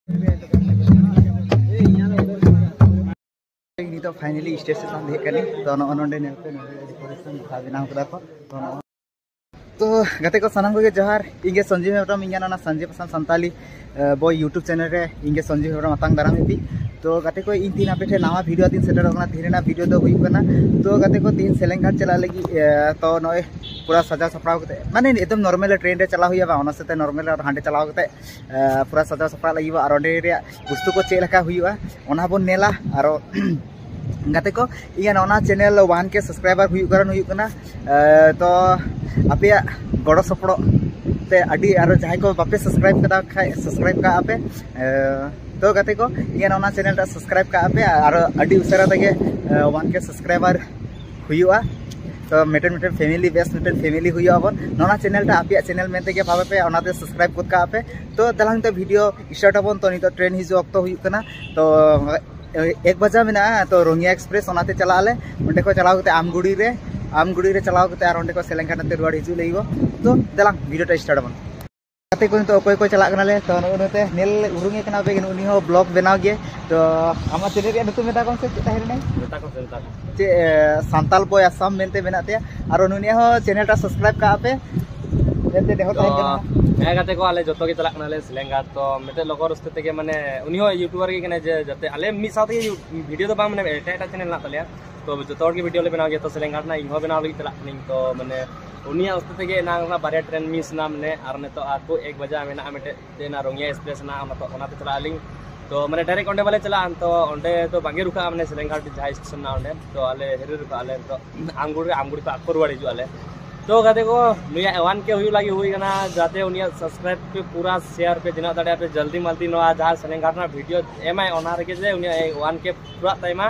तो finally station hedge कनी तो नोंडे नेलपे डेकोरेशन बनाव कदा को तो गाते को सानाम को जोहार इंगे संजीव हेम्ब्रम इंगे ना संजीव पसंद संताली बॉय यूट्यूब चैनल रे इंगे संजीव हेम्ब्रम अतांग दाराम इदी तो गाते को इन तीन आपे नवा वीडियो दिन सेटर होना धीरेना वीडियो दो हुई कना तो गाते को तीन सेलेंघाट चला लगी तो नय पूरा सजा सपड़ाव कते माने एकदम नॉर्मल ट्रेन रे चला हुईबा ओना सेते नॉर्मल हांडे चलाव कते पूरा सजा सपड़ा लगी और ओंडे रे वस्तु को चेक लका हुईबा ओना बोन नेला और गाते को इया नोना चैनल 1K सब्सक्राइबर हुई कना तो आपे गड़ो सपड़ो ते अडी आरो जहां को बापे सब्सक्राइब कदा खाय सब्सक्राइब का आपे तो गाते को इया नोना चैनल टा सब्सक्राइब का आपे आरो अडी उसरा तगे 1K सब्सक्राइबर हुईवा तो मेटन फैमिली बेस्ट मेटन फैमिली हुईवा बन नोना चैनल टा आपे चैनल मेनते के भाबे ओनाते सब्सक्राइब कद का आपे तो दलांग तो वीडियो स्टार्ट अबन तो नितो ट्रेन हिजु अक्तो हुई कना तो 1 बजा में तो रोंगिया एक्सप्रेस ओनाते चला ले ओंडे को चलाव कते आमगुड़ी रे चलाव कते और ओंडे को सेलेंघाट नते रुवाड़ हिजु लेइबो तो दलांग वीडियो टा स्टार्ट बन गाते को तो अकोय को चला कना ले तो उनते नेल उरुंगे कना बे उनी हो ब्लॉग बनाव गे तो आमा चैनल रे नुतु मेता कोन से ताहिर नै मेता को जे सांताल बॉय आसाम मेनते मेनाते और उनी हो चैनल टा सब्सक्राइब का आपे जेते देहो ताहि कना मैं गाते को आले जतो के चला कना ले सेलेंघाट तो मेते लोगर उस्ते ते के माने उनी हो यूट्यूबर के कने जे जते आले मी साथे वीडियो तो बा माने एटा चैनल ना तले तो जतो के वीडियो ले बनाव गे तो सेलेंघाट ना इहो बनाव लगी चला कनी तो माने उनिया उस्ते ते के ना बारे ट्रेन मिस नाम ने और ने तो आको 1 बजा में ना मेटे देना रोंगिया एक्सप्रेस ना तो ओना ते चला लिंग तो माने डायरेक्ट ओंडे वाले चला तो ओंडे तो बांगे रुका माने सेलेंघाट जहां स्टेशन ना ओंडे तो आले हेरे रुका आले तो आमगुड़ी को आको रुवाड़ हिजु आले तो गाते को नुया 1K हुई लगी हुई कना जाते उनिया सब्सक्राइब पे पूरा शेयर पे दिना दाड़े पे जल्दी मल्दी नवा जहां सेलेंघाट ना वीडियो एमआई ओना रे के जे उनिया 1K पूरा टाइमा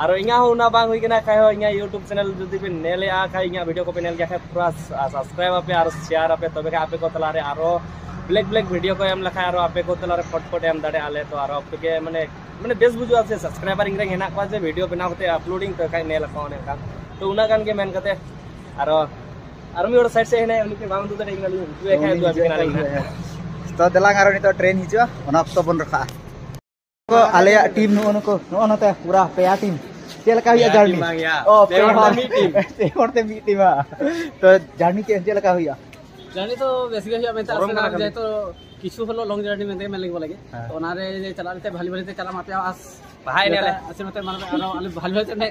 और इना होना बांग हुई कना खाय इना यूट्यूब चैनल जदी पे नेले आ खाय इना वीडियो को पे नेल गया पूरा सब्सक्राइब पे और शेयर पे तबे आपे को तला रे आरो ब्लैक वीडियो को एम लखा और आपे को तला रे फटफट एम दाड़े आले तो और आपे के माने बेस बुझु से सब्सक्राइबर इंग्रे हेना को जे वीडियो बनावते अपलोडिंग तो खाय नेल अकाउंट का तो उना गान के मेन कते और मी और साइड से हेने उनके बांग दु तडे इंगली तु एखाय दु अबे कना लेना तो दलांग आरो नितो ट्रेन हिजो ओना अक्तो बन रखा को आले टीम नको नोनते पूरा पेया टीम चेलका हुई जर्नी ओ पेहरते मी टीम तो जर्नी के चेलका हुई जर्नी तो बेसी हुई मेते आसना जाय तो किछु हलो लॉन्ग जर्नी मेते मेन लगे बोले तो ओनारे जे चला लेते भाली भाली चला मापे आस भाई ने असे मते माने आरो आले भाली भाली ने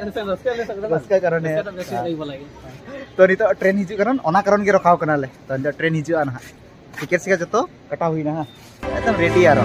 रस्का करने तो बेसी नहीं बोले तो नितो ट्रेन हिजु करन ओना कारण के रखाव कनाले तो ट्रेन हिजु आना टिकेट से जतो कटा हुई ना एकदम रेडी आरो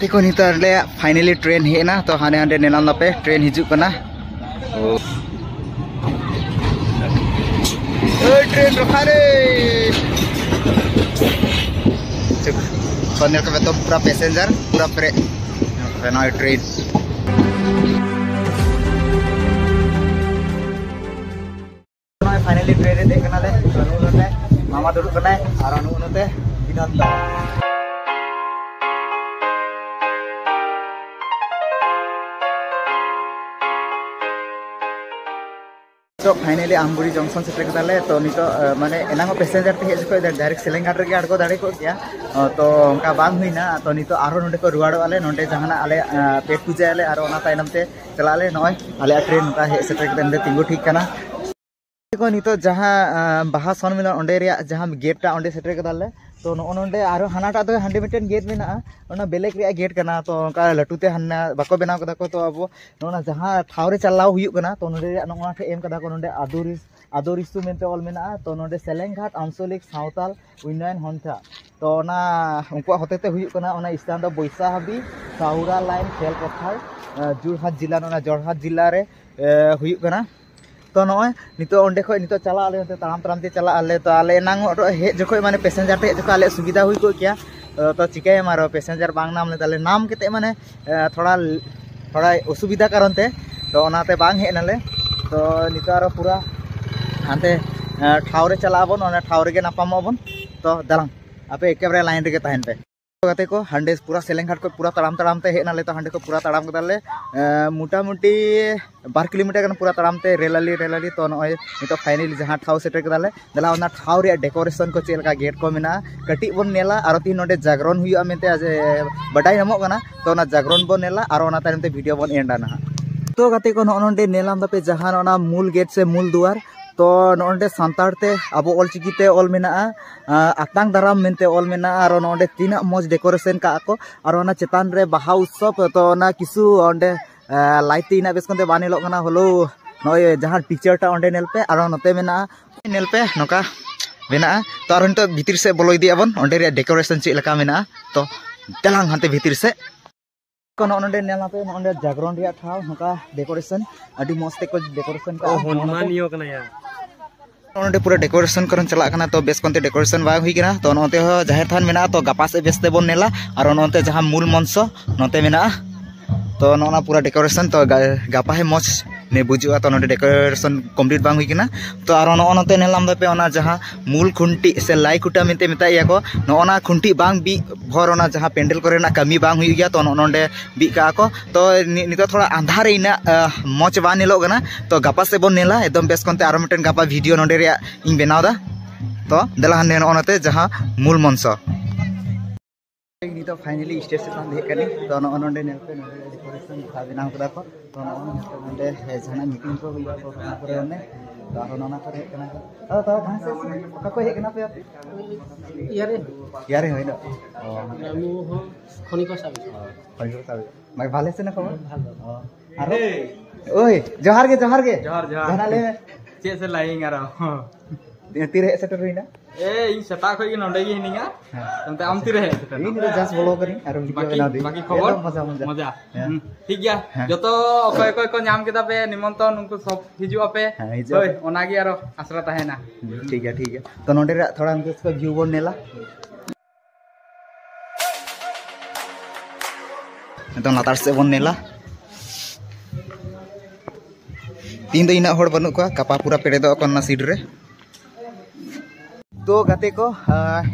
देखो नितो ले फाइनली ट्रेन हेना तो हाने हांडे नेलाम पे ट्रेन हिजु कना ट्रेन रखा रे सोने का तो पूरा पैसेंजर पूरा ना ट्रेन फाइनली ट्रेन रे देखना ले मामा दुड़ कना और अनुते बिनंदा तो फाइनली आमगुड़ी जंक्शन सेट कदाले तो नितो माने एनांगो पैसेंजर ते हेज को डायरेक्ट सेलेंघाट रे आड़को दाड़े को गया तो उनका बांग हुईना तो नितो आरो नोंडे को रुवाड़ो आले नोंडे जहाना आले पेट पूजा आले और ओना तायनम ते चलाले नय आले ट्रेन का हे सेट कदे तिंगु ठीक कना को नितो जहां बाहा सन मिलन ओंडे रे जहां गेट टा ओंडे सेट कदाले तो नोंडे आरो हानाटा तो हांडे मिटन गेट मेना ओना बेलेक रे गेट कना तो उनका लटुते हन्ना बाको बनाव कदा को तो अब नोना जहां ठावरे चलाव हुई कना तो नोंडे नोना ठे एम कदा को नोंडे आदोरिसु मेनते ऑल मेना तो नोंडे सेलेंघाट आंचलिक सावताल उन्नयन हन्था तो ना उनको होतेते हुई कना ओना स्थान दो बैसाहाबी साहुरा लाइन खेल पथार जोरहाट जिला नोना जोरहाट जिला रे हुई कना तो नय नितो ओंडे खय नितो चला आले ताराम ते चला आले तो आले नांग हे जखय माने पैसेंजर ते जखय आले सुविधा हुई को क्या तो चिकाय मारो पैसेंजर बांग नाम ले ताले नाम केते माने थोड़ा असुविधा कारण ते तो ओनाते बांग हे नाले तो नितो आरो पूरा हानते ठाव रे चला बन ओना ठाव रे नापाम बन तो दलांग आपे एकेबारे लाइन रे तहन पे गाते को हांडे पूरा सेलेंघाट को पूरा तड़ाम तड़ाम ते हेना ले तो हांडे को पूरा तड़ाम कदाले मोटामुटी 2 किलोमीटर पूरा तड़ाम ते रेलाली तो नय नितो फाइनली जहां ठाव सेटर कदाले दला ओना ठाव रे डेकोरेशन को चेलका गेट को मेना कटी बन नेला आरो ती नोडे जागरण हुआ मेते आज बडाई नमो कना तो ओना जागरण बन नेला आरो ओना तायम ते वीडियो बन एंडा ना तो गाते को नोंडे नेलाम दापे जहां ओना मूल गेट से मूल दुआर तो नोंडे संतारते अब ऑलचिकीते ऑल मेना आतांग दाराम मेनते ऑल मेना और नोंडे तीना मज डेकोरेशन का को और ओना चेतान रे बाहा उत्सव तो ओना किसु ओंडे लाइट तीना बेस कोनते बानेलो कना होलो नय जहां पिक्चर टा ओंडे नेलपे और नोते मेना नेलपे नोका मेना तो और नितो भीतर से बोलो इदी अबन ओंडे रे डेकोरेशन चे लका मेना तो तेलांग हांते भीतर से को नोंडे नेलापे नोंडे जागरण रिया ठाव नोका डेकोरेशन अडी मस्ते को डेकोरेशन का हनुमानियो कना या नोंडे पूरा डेकोरेशन करन चला कना तो बेस कोनते डेकोरेशन बा हुई कना तो नोते हो जाहिर थान मेना तो गपा से बेसते बन नेला और नोते जहां मूल मंच नोते मेना तो नोना पूरा डेकोरेशन तो गपा है मज ने बुजुआ तो नोते डेकोरेशन कंप्लीट बांग हुई कना तो और नोते नेलाम दपे ओना जहां मूल खुंटी से लाई कुटा मेनते मेताया को नोना खुंटी बांग बी भर ओना जहां पेंडल करेना कमी बांग हुई गया तो नोंडे बी का को तो नितो थोड़ा अंधार इना मज बा नेलो कना तो गपा से बन नेला एकदम बेस कोनते आरो मिटन गपा वीडियो नोंडे रे इन बनावदा तो देला ने ओनाते जहां मूल मंच नितो फाइनली स्टेज से तान हेकनी तो नोंडे नेलपे नोंडे डेकोरेशन खा बिनाव कदा को तो नोंडे जहां मीटिंग को हुआ तो ओना करे ने तो ओना करे हेकना तो कहां से का को हेकना पे यारे होइना नामु हो खनिको साबि मैं भाले से ना खबर अरे ओए जोहार के जाना ले चे से लाइंग आरो तीरे सेटर होइना ए इन सता खई नोंडे गी हिनिंगा तंते आम तीरे इन रे जस्ट बोलो करी आरो वीडियो बना दे बाकी खबर मजा ठीक गया जतो अकय अकय को नाम केदा पे निमंत्रण उनको सब हिजुआ पे ओए ओनागी आरो आसरा ताहेना ठीक है तो नोंडे रे थोड़ा उनको इसको व्यू बन नेला तो लातार से बन नेला तीन दो इना होड़ बनु को कपा पूरा पेड़े दो कोना सीट रे तो गाते को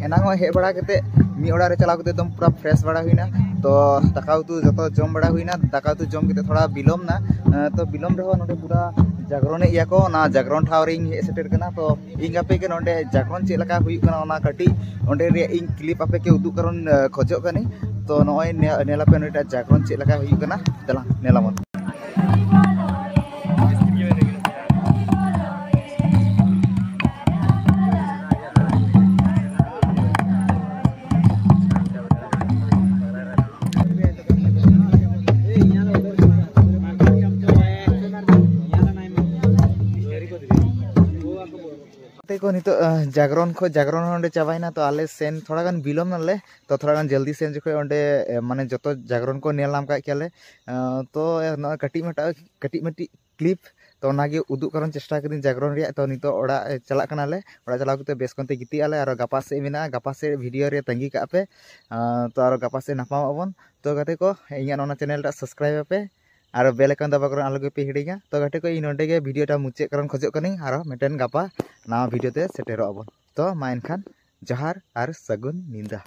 एनांगो हे बड़ा कते मी ओड़ा रे चला कते एकदम पूरा फ्रेश बड़ा हुईना तो दाका उतु जतो जम बड़ा हुईना दाका उतु जम कते थोड़ा बिलोम ना तो बिलोम रहो नोडे पूरा जागरण इया को ना जागरण ठाव रे हे सेटर कना तो इन आपे के नोडे जागरण चे लका हुई कना ओना कटी ओंडे रे इन क्लिप आपे के उदु करन खोजो कनी तो नय नेला पे नोडे जागरण चे लका हुई कना दला नेला मन को नितो जागरण ओंडे चाबाइना तो आले सेन थोड़ा गान बिलोम नाले तो थोड़ा गान जल्दी सेन जखो ओंडे माने जतो जागरण को नेलाम का केले तो कटी मटी क्लिप तो नागे उदुग करन चेष्टा करिन जागरण रिया तो नितो ओड़ा चला कनाले ओड़ा चला कते बेस कोनते गिती आले और गपा से मेना गपा से वीडियो रे तंगी का पे तो और गपा से नापाम अबन तो गाते को इया नोना चैनल टा सब्सक्राइब पे और बेल आइकन दबा कर आलो पे हिड़िगा तो गाते को इ नोंडे गे वीडियो टा मुचे करन खोजो कनी और मिटन गपा नवा वीडियो ते सेटेरो अबन तो मा एनखान जोहार और सगुन निंदा।